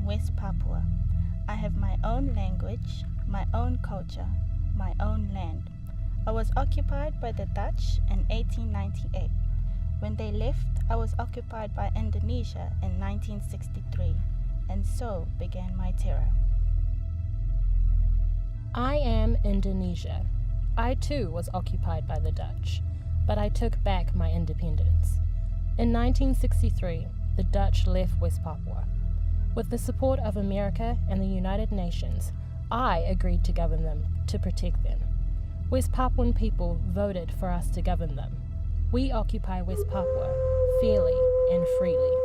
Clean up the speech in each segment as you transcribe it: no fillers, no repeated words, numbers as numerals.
from West Papua. I have my own language, my own culture, my own land. I was occupied by the Dutch in 1898. When they left, I was occupied by Indonesia in 1963, and so began my terror. I am Indonesia. I too was occupied by the Dutch, but I took back my independence. In 1963, the Dutch left West Papua. With the support of America and the United Nations, I agreed to govern them, to protect them. West Papuan people voted for us to govern them. We occupy West Papua fairly and freely.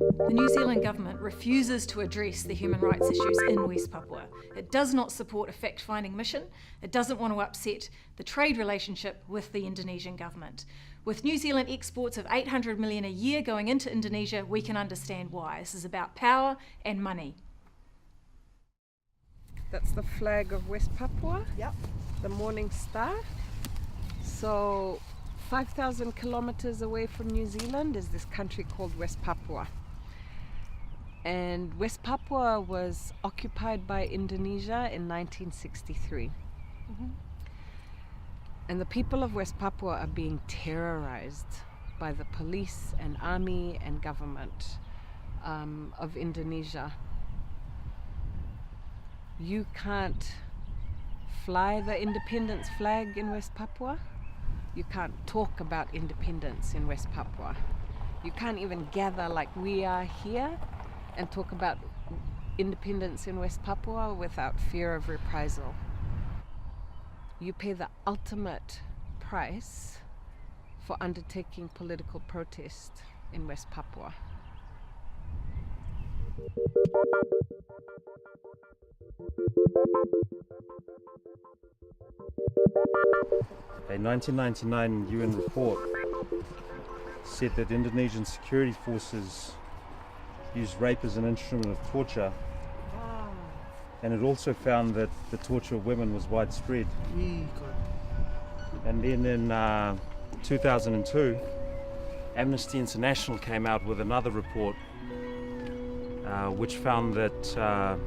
The New Zealand government refuses to address the human rights issues in West Papua. It does not support a fact-finding mission. It doesn't want to upset the trade relationship with the Indonesian government. With New Zealand exports of 800 million a year going into Indonesia, we can understand why. This is about power and money. That's the flag of West Papua. Yep. The Morning Star. So 5,000 kilometers away from New Zealand is this country called West Papua. And West Papua was occupied by Indonesia in 1963. And the people of West Papua are being terrorized by the police and army and government of Indonesia. You can't fly the independence flag in West Papua. You can't talk about independence in West Papua. You can't even gather like we are here and talk about independence in West Papua without fear of reprisal. You pay the ultimate price for undertaking political protest in West Papua. A 1999 UN report said that Indonesian security forces used rape as an instrument of torture, and it also found that the torture of women was widespread. And then in 2002, Amnesty International came out with another report which found that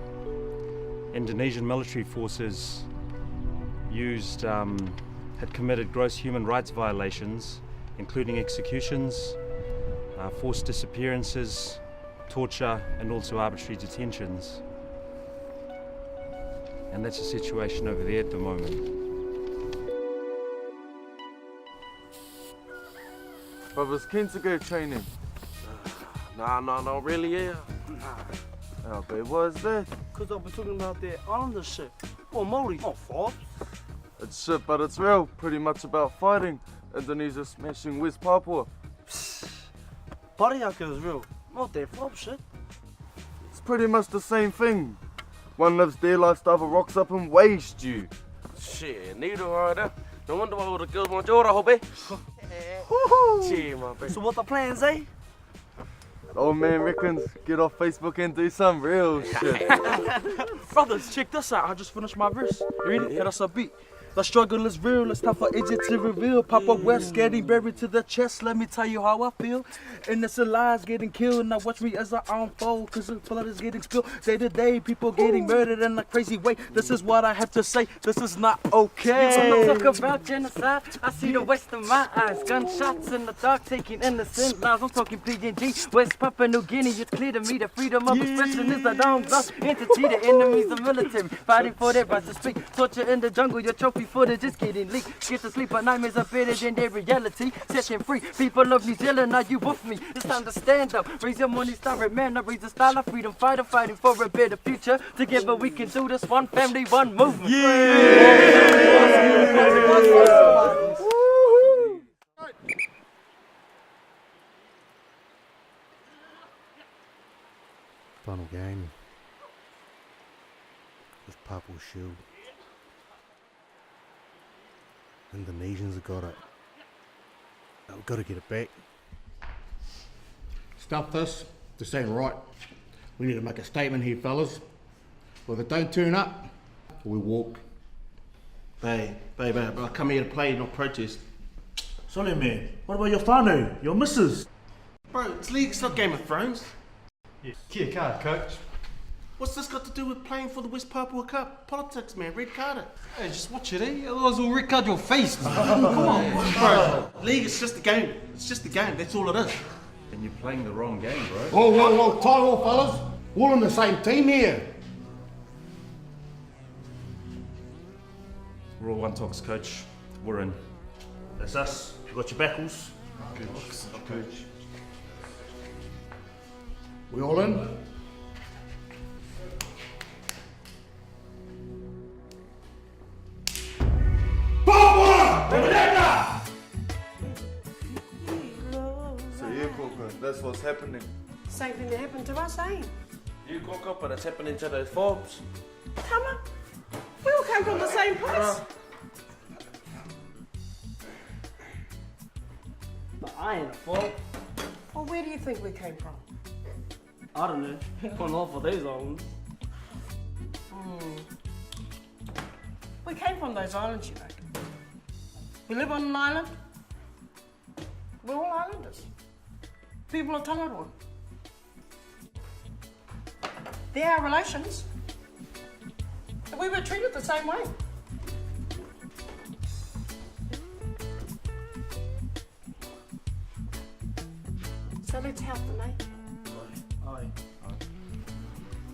Indonesian military forces had committed gross human rights violations, including executions, forced disappearances, torture, and also arbitrary detentions. And that's the situation over there at the moment. Brothers keen to go training? Nah, really, yeah. Oh, babe, what is that? Because I've been talking about that Islander shit. Or MAORIS. Oh, Forbes. It's shit, but it's real. Pretty much about fighting. Indonesia smashing West Papua. Pariaka is real. Not that Forbes shit. It's pretty much the same thing. One lives their life, the other rocks up and wastes you. Shit, neither are that. No wonder why all the girls want your hobby. Gee, my baby. So what the plans, eh? Old man reckons get off Facebook and do some real shit. Brothers, check this out. I just finished my verse. You ready? Hit us a beat. The struggle is real, it's time for it to reveal. Papa West getting buried to the chest, let me tell you how I feel. Innocent lives getting killed, now watch me as I unfold. Cause the blood is getting spilled day to day, people getting murdered in a crazy way. This is what I have to say, this is not okay. When I talk about genocide, I see the West in my eyes. Gunshots in the dark, taking innocent lives. I'm talking PNG, West Papua New Guinea. It's clear to me the freedom of expression is a down-lost entity. The enemies are military, fighting for their right to speak. Torture in the jungle, your trophy footage is getting leaked. Get to sleep, but nightmares are better than their reality. Setting free people of New Zealand, are you with me? It's time to stand up. Raise your money, start it, man. I raise the style of freedom fighter, fighting for a better future. Together we can do this. One family, one movement. Final game. With Papua Shield. Indonesians have got it. We've got to get it back. Stuff this. This ain't right. We need to make a statement here, fellas. Well, if they don't turn up, we walk. Babe, I come here to play, not protest. Sorry, man. What about your whānau, your missus? Bro, it's league, it's not Game of Thrones. Kia kaha, coach. What's this got to do with playing for the West Papua Cup? Politics, man, red card it. Hey, just watch it, eh? Otherwise we'll red card your face, man. Come on, bro. League is just a game. It's just a game, that's all it is. And you're playing the wrong game, bro. Whoa, tie all, fellas. All on the same team here. We're all one talks, coach. We're in. That's us. You got your backles? Coach. We all in? So yeah, Coco, that's what's happening. Same thing that happened to us, eh? You Coco, but it's happening to those fobs. Tama, we all came from the same place. But I ain't a fob. Well, where do you think we came from? I don't know. Gone off of those islands. We came from those islands, you know. We live on an island. We're all islanders. People of Tangaroa. They're our relations. And we were treated the same way. So let's help them, eh? Aye.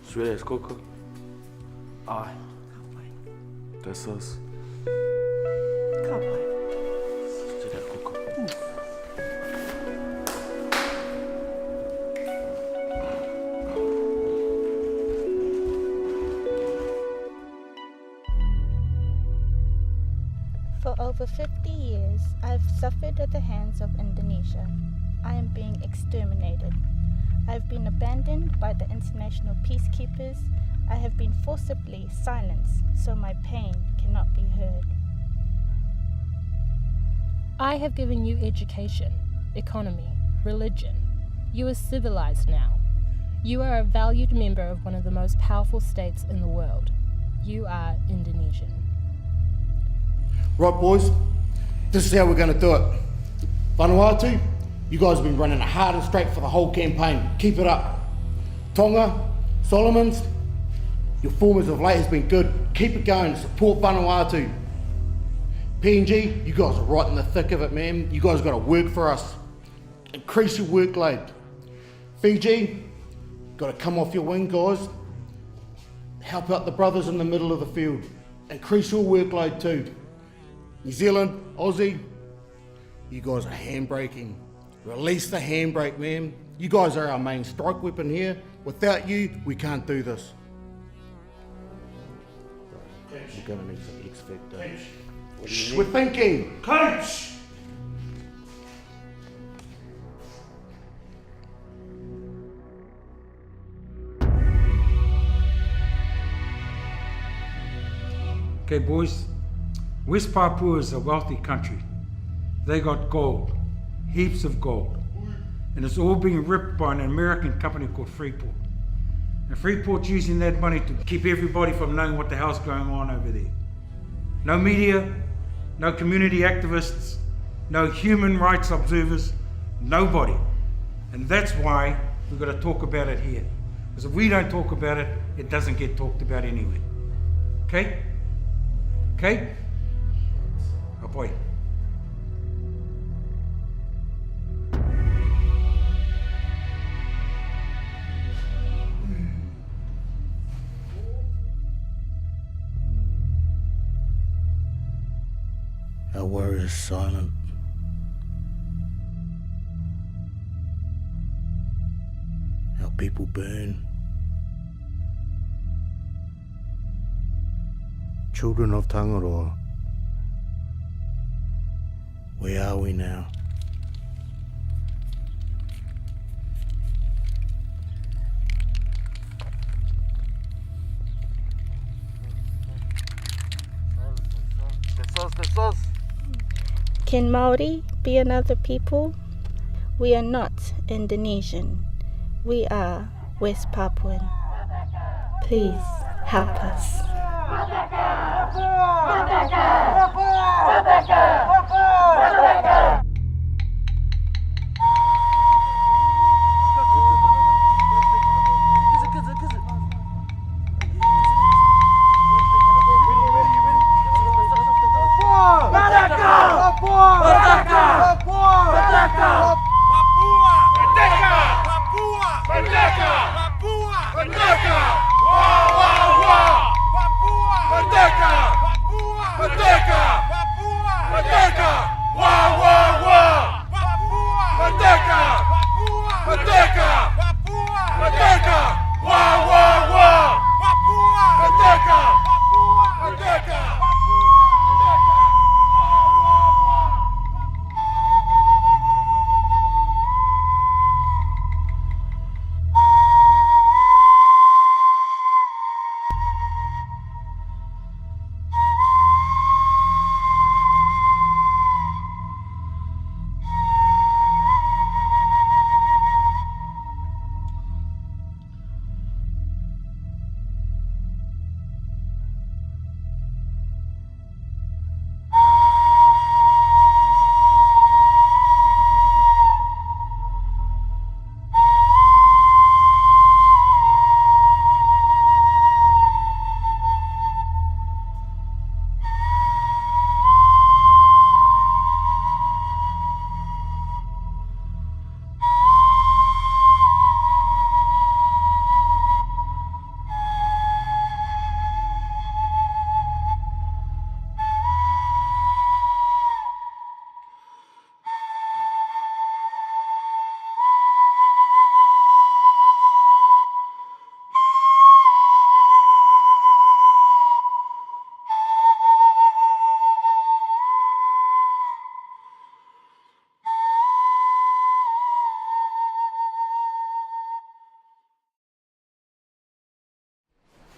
Sweet as Coco. Aye. That's us. Can't wait. Sweet as Coco. For over 50 years, I've suffered at the hands of Indonesia. I am being exterminated. I've been abandoned by the international peacekeepers. I have been forcibly silenced, so my pain cannot be heard. I have given you education, economy, religion. You are civilized now. You are a valued member of one of the most powerful states in the world. You are Indonesian. Right, boys, this is how we're going to do it. Vanuatu, you guys have been running it hard and straight for the whole campaign. Keep it up. Tonga, Solomons, your performance of late has been good. Keep it going. Support Vanuatu. PNG, you guys are right in the thick of it, man. You guys got to work for us. Increase your workload. Fiji, got to come off your wing, guys. Help out the brothers in the middle of the field. Increase your workload too. New Zealand, Aussie, you guys are handbraking. Release the handbrake, man. You guys are our main strike weapon here. Without you, we can't do this. We're gonna need some X Factor. We're thinking. Coach! Okay, boys. West Papua is a wealthy country. They got gold, heaps of gold. And it's all being ripped by an American company called Freeport. And Freeport's using that money to keep everybody from knowing what the hell's going on over there. No media, no community activists, no human rights observers, nobody. And that's why we've got to talk about it here. Because if we don't talk about it, it doesn't get talked about anywhere. Okay? Okay? Oh boy. Our warriors silent. Our people burn. Children of Tangaroa, where are we now? That's us. Can Maori be another people? We are not Indonesian. We are West Papuan. Please helpless.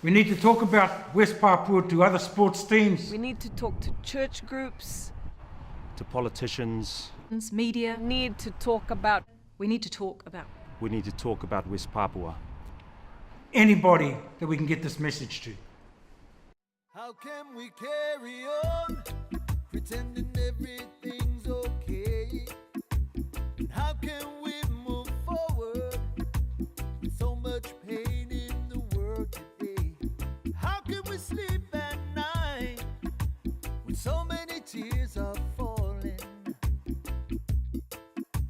We need to talk about West Papua to other sports teams. We need to talk to church groups, To politicians. Media. We need to talk about West Papua. Anybody that we can get this message to. How can we carry on pretending everything's okay? And how can we move forward with so much pain in the world today? How can we sleep at night when so many tears are falling?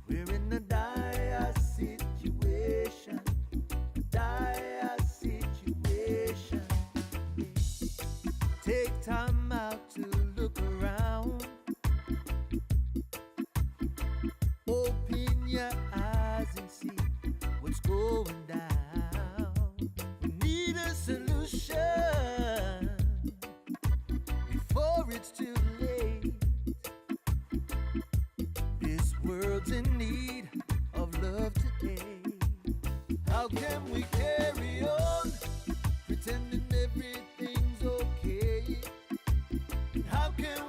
We're in a dire situation, a dire situation. Take time out to look around. Open your eyes and see what's going down. We need a solution before it's too late. This world's in need of love today. How can we carry on pretending everything's okay? How can